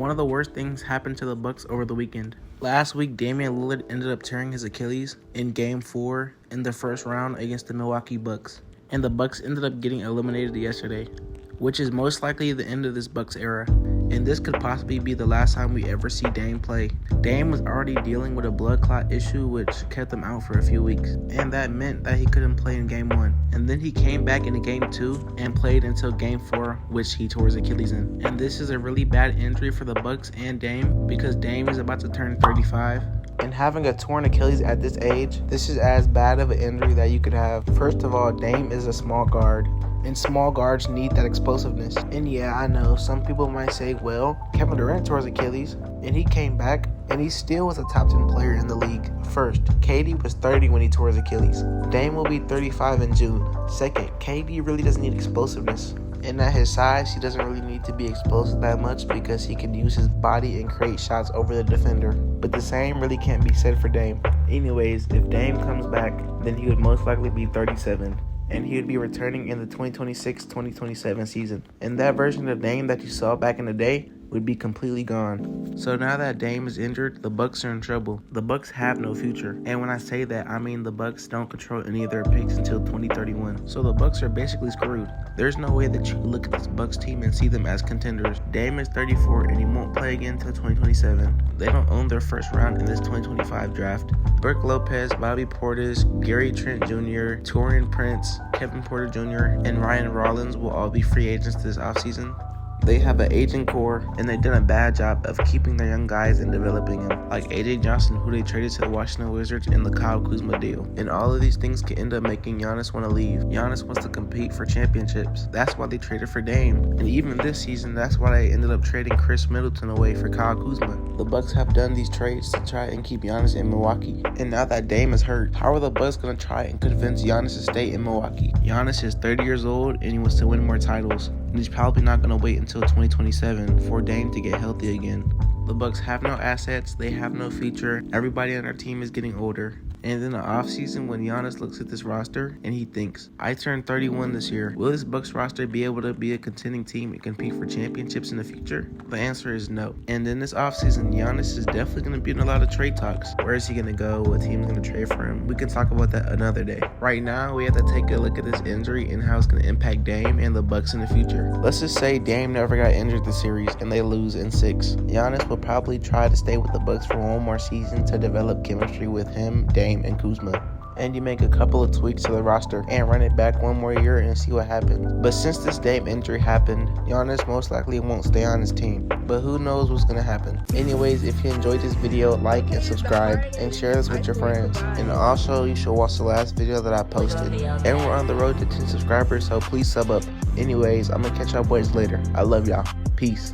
One of the worst things happened to the Bucks over the weekend. Last week, Damian Lillard ended up tearing his Achilles in Game 4 in the first round against the Milwaukee Bucks. And the Bucks ended up getting eliminated yesterday, which is most likely the end of this Bucks era. And this could possibly be the last time we ever see Dame play. Dame was already dealing with a blood clot issue which kept him out for a few weeks. And that meant that he couldn't play in Game 1. And then he came back into Game 2 and played until Game 4, which he tore his Achilles in. And this is a really bad injury for the Bucks and Dame because Dame is about to turn 35. And having a torn Achilles at this age, this is as bad of an injury that you could have. First of all, Dame is a small guard, and small guards need that explosiveness. And yeah, I know, some people might say, well, Kevin Durant tore his Achilles, and he came back, and he still was a top 10 player in the league. First, KD was 30 when he tore his Achilles. Dame will be 35 in June. Second, KD really doesn't need explosiveness. And at his size, he doesn't really need to be explosive that much because he can use his body and create shots over the defender. But the same really can't be said for Dame. Anyways, if Dame comes back, then he would most likely be 37. And he would be returning in the 2026-2027 season. And that version of Dame that you saw back in the day would be completely gone. So now that Dame is injured, the Bucks are in trouble. The Bucks have no future. And when I say that, I mean the Bucks don't control any of their picks until 2031. So the Bucks are basically screwed. There's no way that you look at this Bucks team and see them as contenders. Dame is 34 and he won't play again until 2027. They don't own their first round in this 2025 draft. Brook Lopez, Bobby Portis, Gary Trent Jr., Taurean Prince, Kevin Porter Jr., and Ryan Rollins will all be free agents this offseason. They have an aging core, and they've done a bad job of keeping their young guys and developing them, like AJ Johnson, who they traded to the Washington Wizards in the Kyle Kuzma deal. And all of these things can end up making Giannis want to leave. Giannis wants to compete for championships. That's why they traded for Dame. And even this season, that's why they ended up trading Chris Middleton away for Kyle Kuzma. The Bucks have done these trades to try and keep Giannis in Milwaukee. And now that Dame is hurt, how are the Bucks going to try and convince Giannis to stay in Milwaukee? Giannis is 30 years old, and he wants to win more titles. And he's probably not going to wait until 2027 for Dame to get healthy again. The Bucks have no assets, they have no future, everybody on their team is getting older. And in the offseason, when Giannis looks at this roster and he thinks, I turned 31 this year, will this Bucks roster be able to be a contending team and compete for championships in the future? The answer is no. And in this offseason, Giannis is definitely going to be in a lot of trade talks. Where is he going to go? What team is going to trade for him? We can talk about that another day. Right now, we have to take a look at this injury and how it's going to impact Dame and the Bucks in the future. Let's just say Dame never got injured this series and they lose in 6. Giannis will probably try to stay with the Bucks for one more season to develop chemistry with him, Dame, and Kuzma. And you make a couple of tweaks to the roster and run it back one more year and see what happens. But since this Dame injury happened, Giannis most likely won't stay on his team. But who knows what's going to happen. Anyways, if you enjoyed this video, like and subscribe and share this with your friends. And also, you should watch the last video that I posted. And we're on the road to 10 subscribers, so please sub up. Anyways, I'm going to catch y'all boys later. I love y'all. Peace.